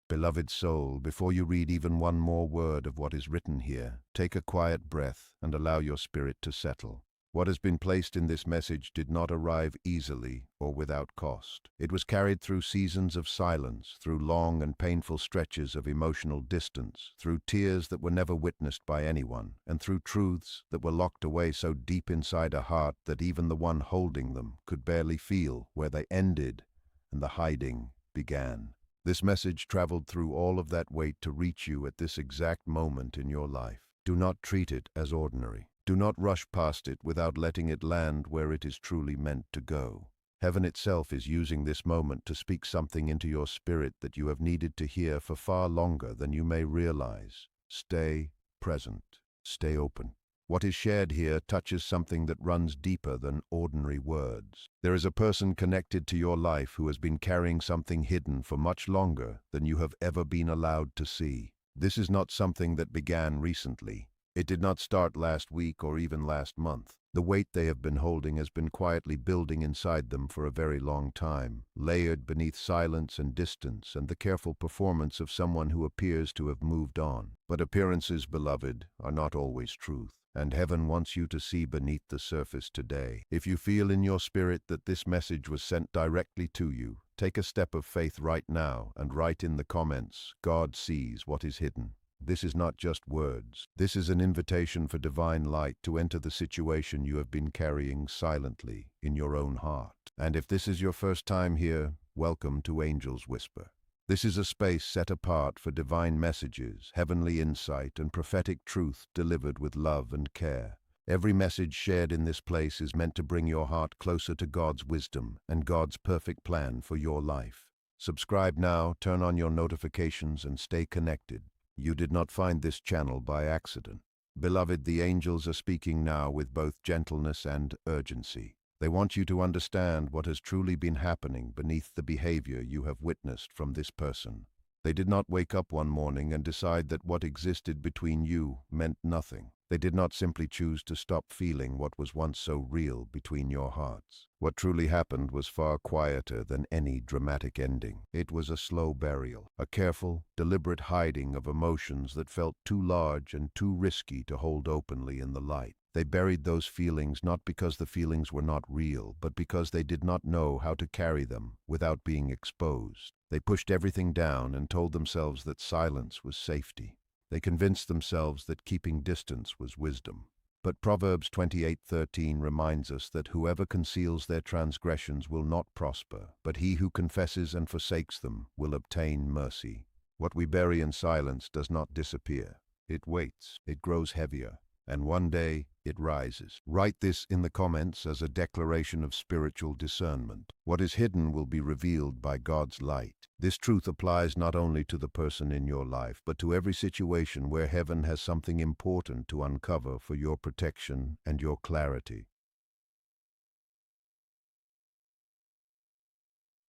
Beloved soul, before you read even one more word of what is written here, take a quiet breath and allow your spirit to settle. What has been placed in this message did not arrive easily or without cost. It was carried through seasons of silence, through long and painful stretches of emotional distance, through tears that were never witnessed by anyone, and through truths that were locked away so deep inside a heart that even the one holding them could barely feel where they ended and the hiding began. This message traveled through all of that weight to reach you at this exact moment in your life. Do not treat it as ordinary. Do not rush past it without letting it land where it is truly meant to go. Heaven itself is using this moment to speak something into your spirit that you have needed to hear for far longer than you may realize. Stay present. Stay open. What is shared here touches something that runs deeper than ordinary words. There is a person connected to your life who has been carrying something hidden for much longer than you have ever been allowed to see. This is not something that began recently. It did not start last week or even last month. The weight they have been holding has been quietly building inside them for a very long time, layered beneath silence and distance and the careful performance of someone who appears to have moved on. But appearances, beloved, are not always truth, and heaven wants you to see beneath the surface today. If you feel in your spirit that this message was sent directly to you, take a step of faith right now and write in the comments, "God sees what is hidden." This is not just words. This is an invitation for divine light to enter the situation you have been carrying silently in your own heart. And if this is your first time here, welcome to Angel's Whisper. This is a space set apart for divine messages, heavenly insight, and prophetic truth delivered with love and care. Every message shared in this place is meant to bring your heart closer to God's wisdom and God's perfect plan for your life. Subscribe now, turn on your notifications, and stay connected. You did not find this channel by accident. Beloved, the angels are speaking now with both gentleness and urgency. They want you to understand what has truly been happening beneath the behavior you have witnessed from this person. They did not wake up one morning and decide that what existed between you meant nothing. They did not simply choose to stop feeling what was once so real between your hearts. What truly happened was far quieter than any dramatic ending. It was a slow burial, a careful, deliberate hiding of emotions that felt too large and too risky to hold openly in the light. They buried those feelings not because the feelings were not real, but because they did not know how to carry them without being exposed. They pushed everything down and told themselves that silence was safety. They convinced themselves that keeping distance was wisdom. But Proverbs 28:13 reminds us that whoever conceals their transgressions will not prosper, but he who confesses and forsakes them will obtain mercy. What we bury in silence does not disappear. It waits, it grows heavier, and one day it rises. Write this in the comments as a declaration of spiritual discernment. What is hidden will be revealed by God's light. This truth applies not only to the person in your life, but to every situation where heaven has something important to uncover for your protection and your clarity.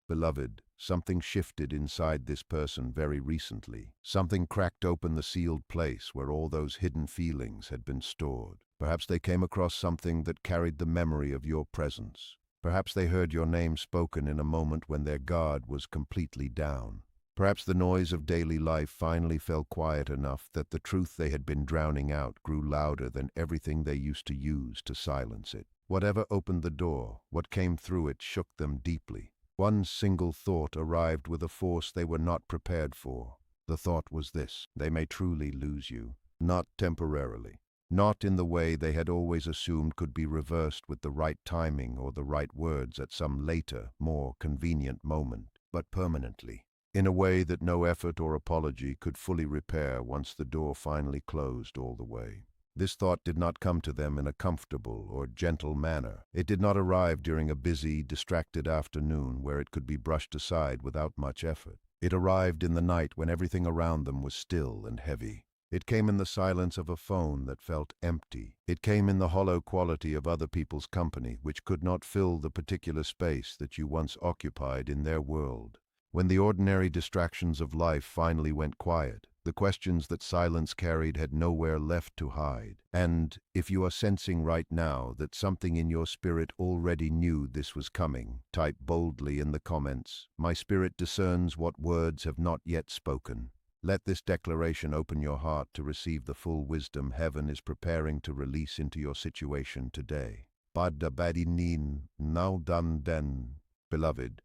Beloved, something shifted inside this person very recently. Something cracked open the sealed place where all those hidden feelings had been stored. Perhaps they came across something that carried the memory of your presence. Perhaps they heard your name spoken in a moment when their guard was completely down. Perhaps the noise of daily life finally fell quiet enough that the truth they had been drowning out grew louder than everything they used to use to silence it. Whatever opened the door, what came through it shook them deeply. One single thought arrived with a force they were not prepared for. The thought was this: they may truly lose you, not temporarily, not in the way they had always assumed could be reversed with the right timing or the right words at some later, more convenient moment, but permanently, in a way that no effort or apology could fully repair once the door finally closed all the way. This thought did not come to them in a comfortable or gentle manner. It did not arrive during a busy, distracted afternoon where it could be brushed aside without much effort. It arrived in the night when everything around them was still and heavy. It came in the silence of a phone that felt empty. It came in the hollow quality of other people's company, which could not fill the particular space that you once occupied in their world. When the ordinary distractions of life finally went quiet, The questions that silence carried had nowhere left to hide. And if you are sensing right now that something in your spirit already knew this was coming, type boldly in the comments, "My spirit discerns what words have not yet spoken." Let this declaration open your heart to receive the full wisdom heaven is preparing to release into your situation today. Badda badinin now done den. Beloved,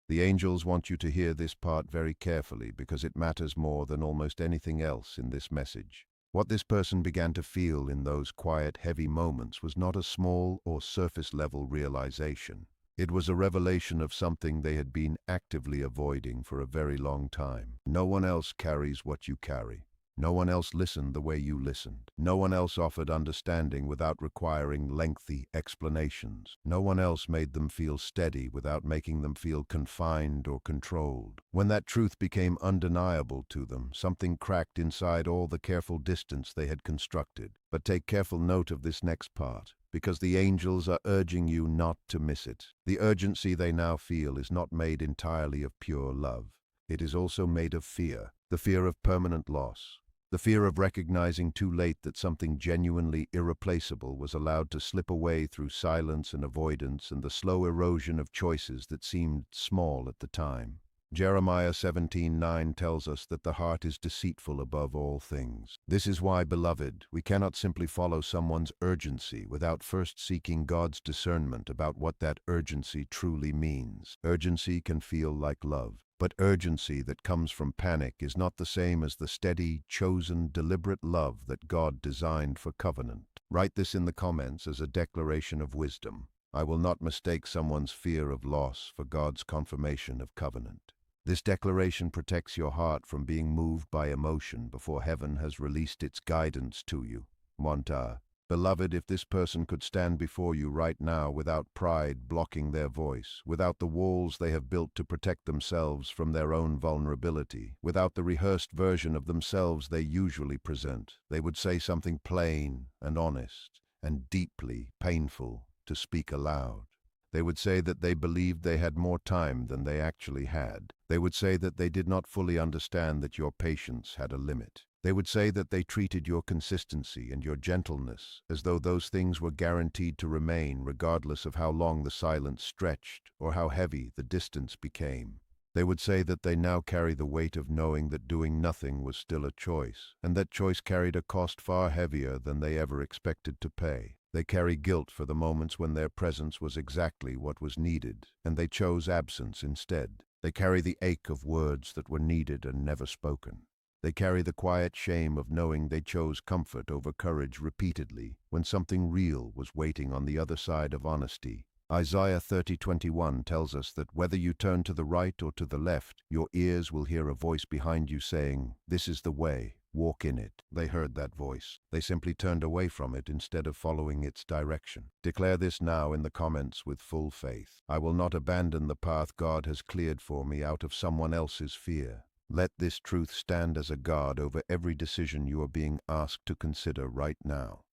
the angels want you to hear this part very carefully because it matters more than almost anything else in this message. What this person began to feel in those quiet, heavy moments was not a small or surface-level realization. It was a revelation of something they had been actively avoiding for a very long time. No one else carries what you carry. No one else listened the way you listened. No one else offered understanding without requiring lengthy explanations. No one else made them feel steady without making them feel confined or controlled. When that truth became undeniable to them, something cracked inside all the careful distance they had constructed. But take careful note of this next part, because the angels are urging you not to miss it. The urgency they now feel is not made entirely of pure love. It is also made of fear, the fear of permanent loss. The fear of recognizing too late that something genuinely irreplaceable was allowed to slip away through silence and avoidance and the slow erosion of choices that seemed small at the time. Jeremiah 17:9 tells us that the heart is deceitful above all things. This is why, beloved, we cannot simply follow someone's urgency without first seeking God's discernment about what that urgency truly means. Urgency can feel like love. But urgency that comes from panic is not the same as the steady, chosen, deliberate love that God designed for covenant. Write this in the comments as a declaration of wisdom. I will not mistake someone's fear of loss for God's confirmation of covenant. This declaration protects your heart from being moved by emotion before heaven has released its guidance to you. Monta. Beloved, if this person could stand before you right now without pride blocking their voice, without the walls they have built to protect themselves from their own vulnerability, without the rehearsed version of themselves they usually present, they would say something plain and honest and deeply painful to speak aloud. They would say that they believed they had more time than they actually had. They would say that they did not fully understand that your patience had a limit. They would say that they treated your consistency and your gentleness as though those things were guaranteed to remain regardless of how long the silence stretched or how heavy the distance became. They would say that they now carry the weight of knowing that doing nothing was still a choice, and that choice carried a cost far heavier than they ever expected to pay. They carry guilt for the moments when their presence was exactly what was needed, and they chose absence instead. They carry the ache of words that were needed and never spoken. They carry the quiet shame of knowing they chose comfort over courage repeatedly when something real was waiting on the other side of honesty. Isaiah 30:21 tells us that whether you turn to the right or to the left, your ears will hear a voice behind you saying, "This is the way, walk in it." They heard that voice. They simply turned away from it instead of following its direction. Declare this now in the comments with full faith. I will not abandon the path God has cleared for me out of someone else's fear. Let this truth stand as a guard over every decision you are being asked to consider right now.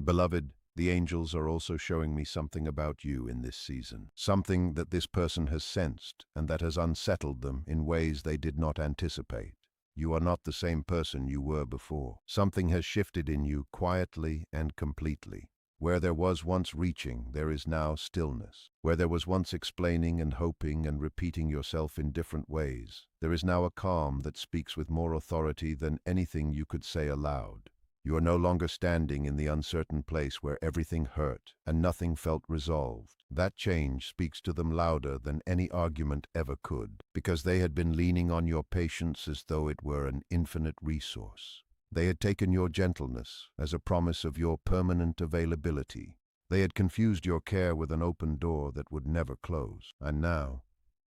Beloved, the angels are also showing me something about you in this season. Something that this person has sensed and that has unsettled them in ways they did not anticipate. You are not the same person you were before. Something has shifted in you quietly and completely. Where there was once reaching, there is now stillness. Where there was once explaining and hoping and repeating yourself in different ways, there is now a calm that speaks with more authority than anything you could say aloud. You are no longer standing in the uncertain place where everything hurt and nothing felt resolved. That change speaks to them louder than any argument ever could, because they had been leaning on your patience as though it were an infinite resource. They had taken your gentleness as a promise of your permanent availability. They had confused your care with an open door that would never close. And now,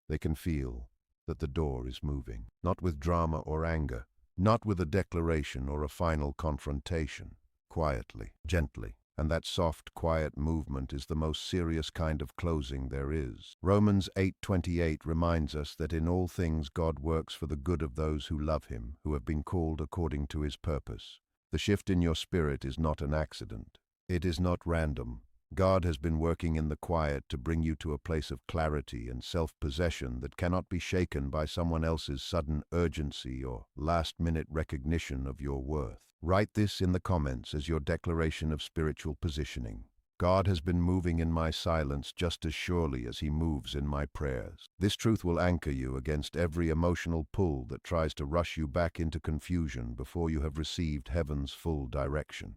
they can feel that the door is moving, not with drama or anger, not with a declaration or a final confrontation, quietly, gently. And that soft, quiet movement is the most serious kind of closing there is. Romans 8:28 reminds us that in all things God works for the good of those who love Him, who have been called according to His purpose. The shift in your spirit is not an accident. It is not random. God has been working in the quiet to bring you to a place of clarity and self-possession that cannot be shaken by someone else's sudden urgency or last-minute recognition of your worth. Write this in the comments as your declaration of spiritual positioning. God has been moving in my silence just as surely as he moves in my prayers. This truth will anchor you against every emotional pull that tries to rush you back into confusion before you have received heaven's full direction.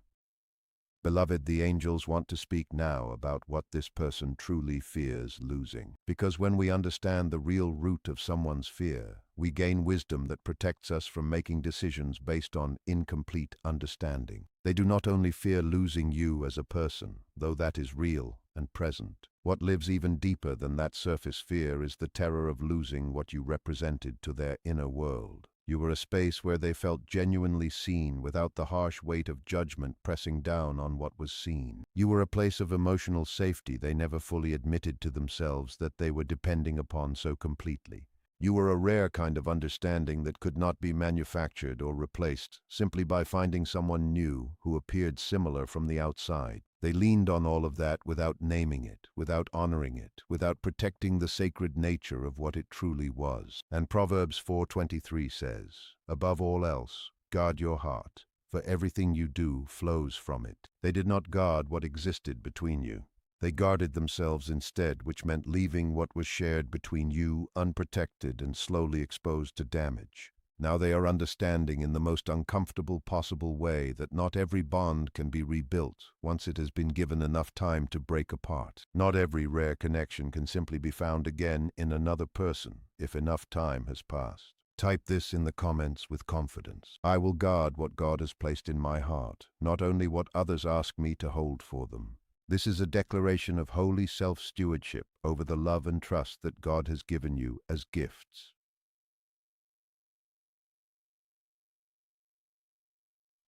Beloved, the angels want to speak now about what this person truly fears losing. Because when we understand the real root of someone's fear, we gain wisdom that protects us from making decisions based on incomplete understanding. They do not only fear losing you as a person, though that is real and present. What lives even deeper than that surface fear is the terror of losing what you represented to their inner world. You were a space where they felt genuinely seen without the harsh weight of judgment pressing down on what was seen. You were a place of emotional safety they never fully admitted to themselves that they were depending upon so completely. You were a rare kind of understanding that could not be manufactured or replaced simply by finding someone new who appeared similar from the outside. They leaned on all of that without naming it, without honoring it, without protecting the sacred nature of what it truly was. And Proverbs 4:23 says, "Above all else, guard your heart, for everything you do flows from it." They did not guard what existed between you. They guarded themselves instead, which meant leaving what was shared between you unprotected and slowly exposed to damage. Now they are understanding in the most uncomfortable possible way that not every bond can be rebuilt once it has been given enough time to break apart. Not every rare connection can simply be found again in another person if enough time has passed. Type this in the comments with confidence. I will guard what God has placed in my heart, not only what others ask me to hold for them. This is a declaration of holy self-stewardship over the love and trust that God has given you as gifts.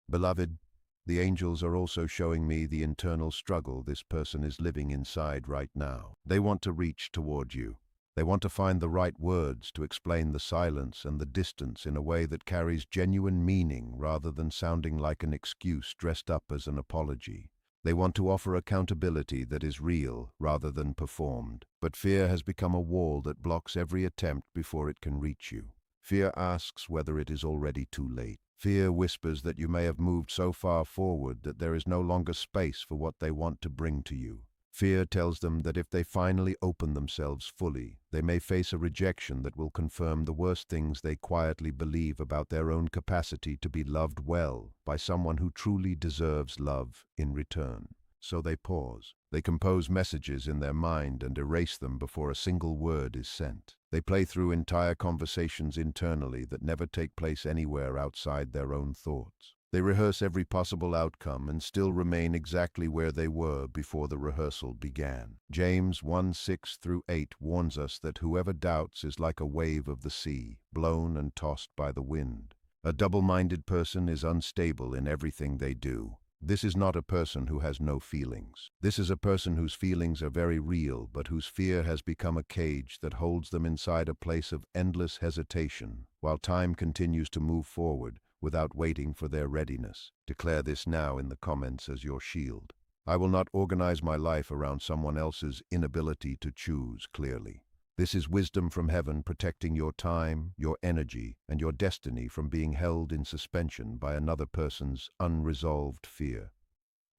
Beloved, the angels are also showing me the internal struggle this person is living inside right now. They want to reach toward you. They want to find the right words to explain the silence and the distance in a way that carries genuine meaning rather than sounding like an excuse dressed up as an apology. They want to offer accountability that is real rather than performed. But fear has become a wall that blocks every attempt before it can reach you. Fear asks whether it is already too late. Fear whispers that you may have moved so far forward that there is no longer space for what they want to bring to you. Fear tells them that if they finally open themselves fully, they may face a rejection that will confirm the worst things they quietly believe about their own capacity to be loved well by someone who truly deserves love in return. So they pause. They compose messages in their mind and erase them before a single word is sent. They play through entire conversations internally that never take place anywhere outside their own thoughts. They rehearse every possible outcome and still remain exactly where they were before the rehearsal began. James 1:6-8 warns us that whoever doubts is like a wave of the sea, blown and tossed by the wind. A double-minded person is unstable in everything they do. This is not a person who has no feelings. This is a person whose feelings are very real, but whose fear has become a cage that holds them inside a place of endless hesitation, while time continues to move forward without waiting for their readiness. Declare this now in the comments as your shield. I will not organize my life around someone else's inability to choose clearly. This is wisdom from heaven protecting your time, your energy, and your destiny from being held in suspension by another person's unresolved fear.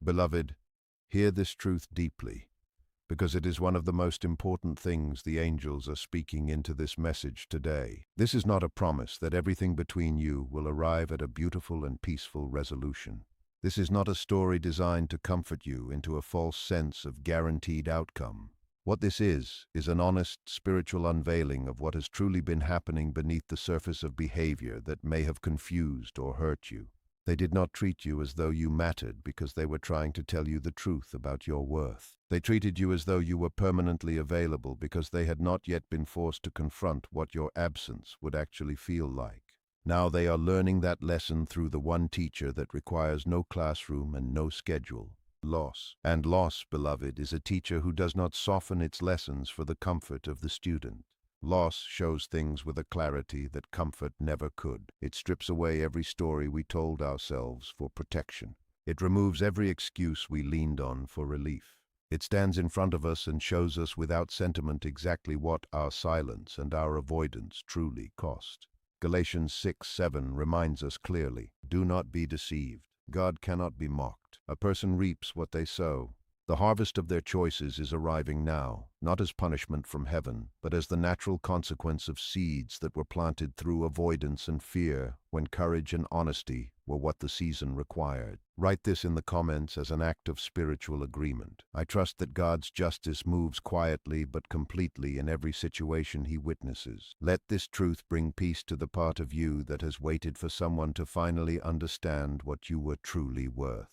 Beloved, hear this truth deeply, because it is one of the most important things the angels are speaking into this message today. This is not a promise that everything between you will arrive at a beautiful and peaceful resolution. This is not a story designed to comfort you into a false sense of guaranteed outcome. What this is an honest spiritual unveiling of what has truly been happening beneath the surface of behavior that may have confused or hurt you. They did not treat you as though you mattered because they were trying to tell you the truth about your worth. They treated you as though you were permanently available because they had not yet been forced to confront what your absence would actually feel like. Now they are learning that lesson through the one teacher that requires no classroom and no schedule. Loss. And loss, beloved, is a teacher who does not soften its lessons for the comfort of the student. Loss shows things with a clarity that comfort never could. It strips away every story we told ourselves for protection. It removes every excuse we leaned on for relief. It stands in front of us and shows us without sentiment exactly what our silence and our avoidance truly cost. Galatians 6:7 reminds us clearly, do not be deceived. God cannot be mocked. A person reaps what they sow. The harvest of their choices is arriving now, not as punishment from heaven, but as the natural consequence of seeds that were planted through avoidance and fear when courage and honesty were what the season required. Write this in the comments as an act of spiritual agreement. I trust that God's justice moves quietly but completely in every situation he witnesses. Let this truth bring peace to the part of you that has waited for someone to finally understand what you were truly worth.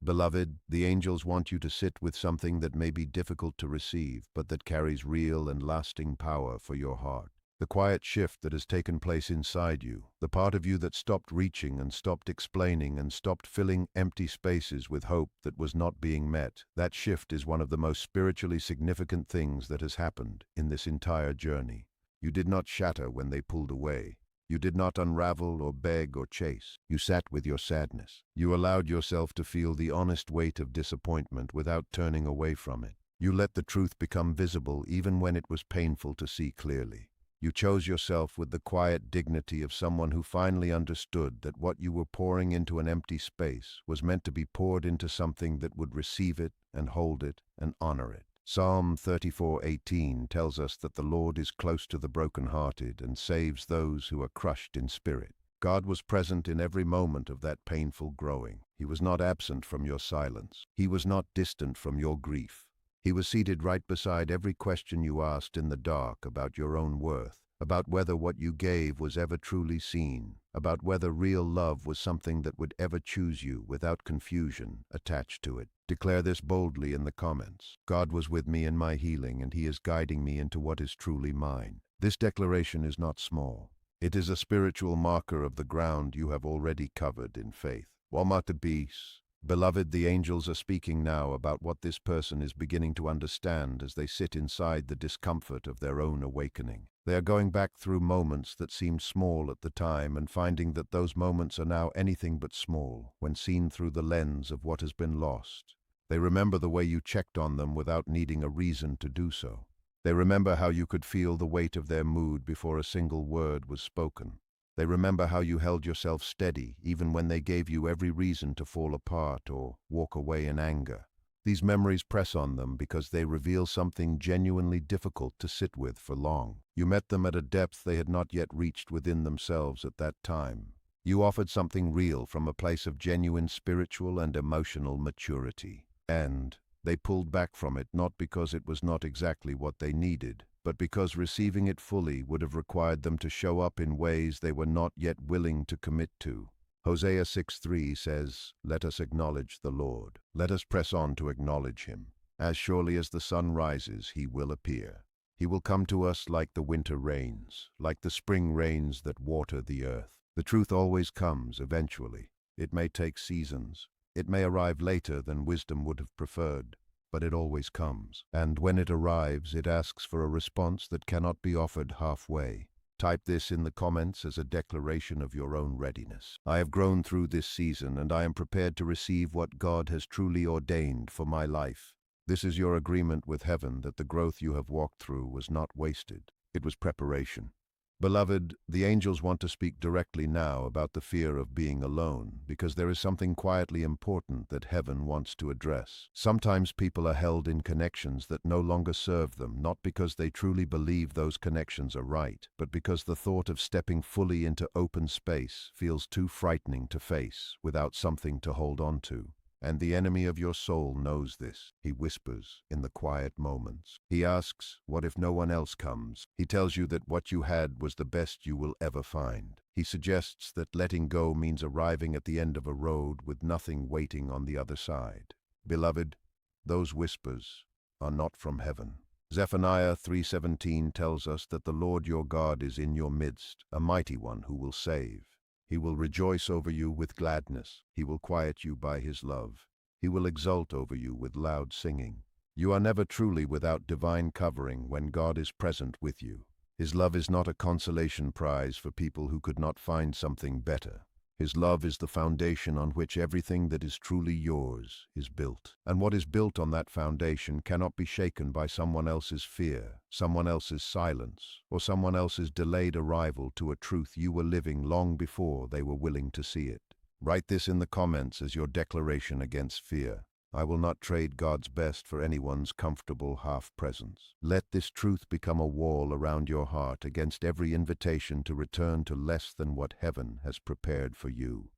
Beloved, the angels want you to sit with something that may be difficult to receive, but that carries real and lasting power for your heart. The quiet shift that has taken place inside you, the part of you that stopped reaching and stopped explaining and stopped filling empty spaces with hope that was not being met, that shift is one of the most spiritually significant things that has happened in this entire journey. You did not shatter when they pulled away. You did not unravel or beg or chase. You sat with your sadness. You allowed yourself to feel the honest weight of disappointment without turning away from it. You let the truth become visible even when it was painful to see clearly. You chose yourself with the quiet dignity of someone who finally understood that what you were pouring into an empty space was meant to be poured into something that would receive it and hold it and honor it. Psalm 34:18 tells us that the Lord is close to the brokenhearted and saves those who are crushed in spirit. God was present in every moment of that painful growing. He was not absent from your silence. He was not distant from your grief. He was seated right beside every question you asked in the dark about your own worth, about whether what you gave was ever truly seen, about whether real love was something that would ever choose you without confusion attached to it. Declare this boldly in the comments. God was with me in my healing, and he is guiding me into what is truly mine. This declaration is not small. It is a spiritual marker of the ground you have already covered in faith. Walmart Beast. Beloved, the angels are speaking now about what this person is beginning to understand as they sit inside the discomfort of their own awakening. They are going back through moments that seemed small at the time and finding that those moments are now anything but small when seen through the lens of what has been lost. They remember the way you checked on them without needing a reason to do so. They remember how you could feel the weight of their mood before a single word was spoken. They remember how you held yourself steady even when they gave you every reason to fall apart or walk away in anger. These memories press on them because they reveal something genuinely difficult to sit with for long. You met them at a depth they had not yet reached within themselves at that time. You offered something real from a place of genuine spiritual and emotional maturity. And they pulled back from it not because it was not exactly what they needed, but because receiving it fully would have required them to show up in ways they were not yet willing to commit to. Hosea 6:3 says, "Let us acknowledge the Lord. Let us press on to acknowledge him. As surely as the sun rises, he will appear. He will come to us like the winter rains, like the spring rains that water the earth." The truth always comes eventually. It may take seasons. It may arrive later than wisdom would have preferred, but it always comes. And when it arrives, it asks for a response that cannot be offered halfway. Type this in the comments as a declaration of your own readiness. I have grown through this season, and I am prepared to receive what God has truly ordained for my life. This is your agreement with heaven that the growth you have walked through was not wasted. It was preparation. Beloved, the angels want to speak directly now about the fear of being alone, because there is something quietly important that heaven wants to address. Sometimes people are held in connections that no longer serve them, not because they truly believe those connections are right, but because the thought of stepping fully into open space feels too frightening to face without something to hold on to. And the enemy of your soul knows this. He whispers in the quiet moments. He asks, what if no one else comes? He tells you that what you had was the best you will ever find. He suggests that letting go means arriving at the end of a road with nothing waiting on the other side. Beloved, those whispers are not from heaven. Zephaniah 3:17 tells us that the Lord your God is in your midst, a mighty one who will save. He will rejoice over you with gladness. He will quiet you by his love. He will exult over you with loud singing. You are never truly without divine covering when God is present with you. His love is not a consolation prize for people who could not find something better. His love is the foundation on which everything that is truly yours is built. And what is built on that foundation cannot be shaken by someone else's fear, someone else's silence, or someone else's delayed arrival to a truth you were living long before they were willing to see it. Write this in the comments as your declaration against fear. I will not trade God's best for anyone's comfortable half-presence. Let this truth become a wall around your heart against every invitation to return to less than what heaven has prepared for you.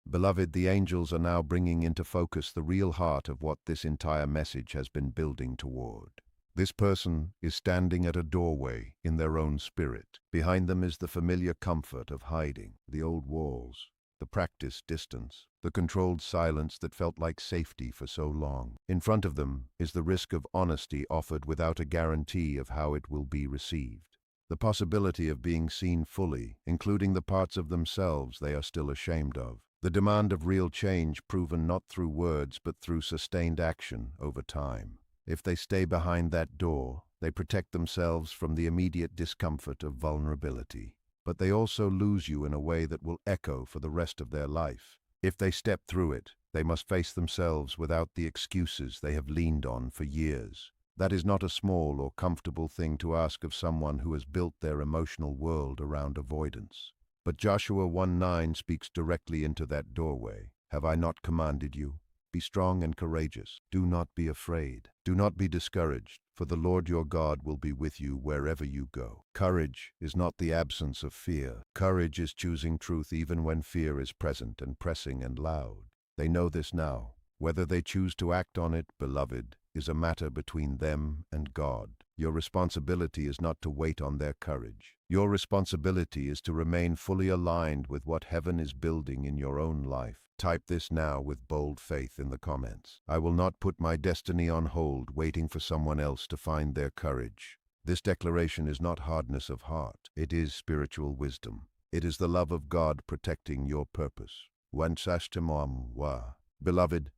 Beloved, the angels are now bringing into focus the real heart of what this entire message has been building toward. This person is standing at a doorway in their own spirit. Behind them is the familiar comfort of hiding, the old walls, the practiced distance, the controlled silence that felt like safety for so long. In front of them is the risk of honesty offered without a guarantee of how it will be received. The possibility of being seen fully, including the parts of themselves they are still ashamed of. The demand of real change proven not through words but through sustained action over time. If they stay behind that door, they protect themselves from the immediate discomfort of vulnerability. But they also lose you in a way that will echo for the rest of their life. If they step through it, they must face themselves without the excuses they have leaned on for years. That is not a small or comfortable thing to ask of someone who has built their emotional world around avoidance. But Joshua 1:9 speaks directly into that doorway. Have I not commanded you? Be strong and courageous. Do not be afraid. Do not be discouraged, for the Lord your God will be with you wherever you go. Courage is not the absence of fear. Courage is choosing truth even when fear is present and pressing and loud. They know this now. Whether they choose to act on it, beloved, is a matter between them and God. Your responsibility is not to wait on their courage. Your responsibility is to remain fully aligned with what heaven is building in your own life. Type this now with bold faith in the comments. I will not put my destiny on hold waiting for someone else to find their courage. This declaration is not hardness of heart. It is spiritual wisdom. It is the love of God protecting your purpose. Beloved,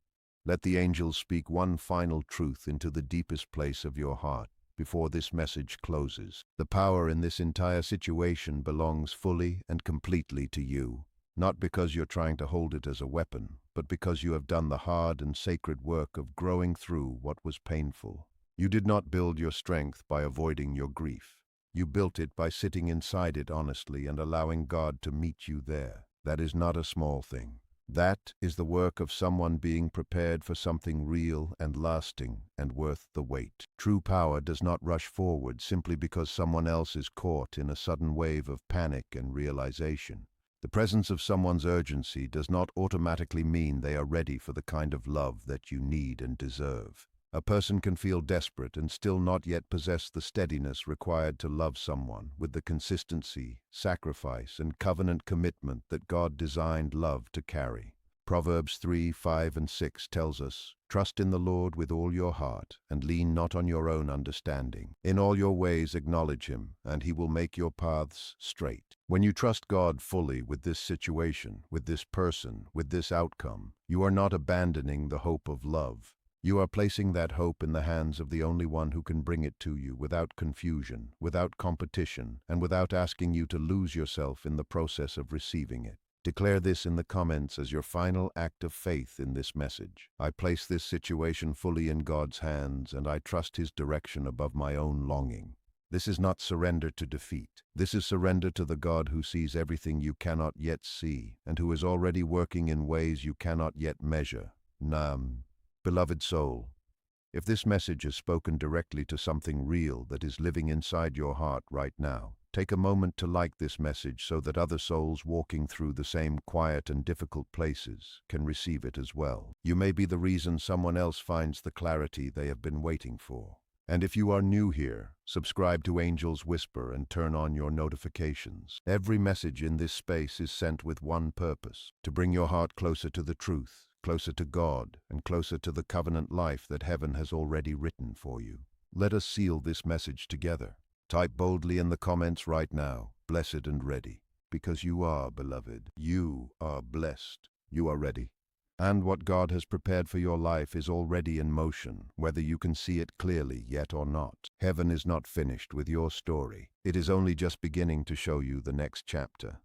let the angels speak one final truth into the deepest place of your heart before this message closes. The power in this entire situation belongs fully and completely to you, not because you're trying to hold it as a weapon, but because you have done the hard and sacred work of growing through what was painful. You did not build your strength by avoiding your grief. You built it by sitting inside it honestly and allowing God to meet you there. That is not a small thing. That is the work of someone being prepared for something real and lasting and worth the wait. True power does not rush forward simply because someone else is caught in a sudden wave of panic and realization. The presence of someone's urgency does not automatically mean they are ready for the kind of love that you need and deserve. A person can feel desperate and still not yet possess the steadiness required to love someone with the consistency, sacrifice, and covenant commitment that God designed love to carry. Proverbs 3:5-6 tells us, "Trust in the Lord with all your heart, and lean not on your own understanding. In all your ways acknowledge Him, and He will make your paths straight." When you trust God fully with this situation, with this person, with this outcome, you are not abandoning the hope of love. You are placing that hope in the hands of the only one who can bring it to you without confusion, without competition, and without asking you to lose yourself in the process of receiving it. Declare this in the comments as your final act of faith in this message. I place this situation fully in God's hands, and I trust His direction above my own longing. This is not surrender to defeat. This is surrender to the God who sees everything you cannot yet see, and who is already working in ways you cannot yet measure. Beloved soul, if this message is spoken directly to something real that is living inside your heart right now, take a moment to like this message so that other souls walking through the same quiet and difficult places can receive it as well. You may be the reason someone else finds the clarity they have been waiting for. And if you are new here, subscribe to Angel's Whisper and turn on your notifications. Every message in this space is sent with one purpose: to bring your heart closer to the truth, closer to God, and closer to the covenant life that heaven has already written for you. Let us seal this message together. Type boldly in the comments right now, "Blessed and ready," because you are, beloved. You are blessed. You are ready. And what God has prepared for your life is already in motion, whether you can see it clearly yet or not. Heaven is not finished with your story. It is only just beginning to show you the next chapter.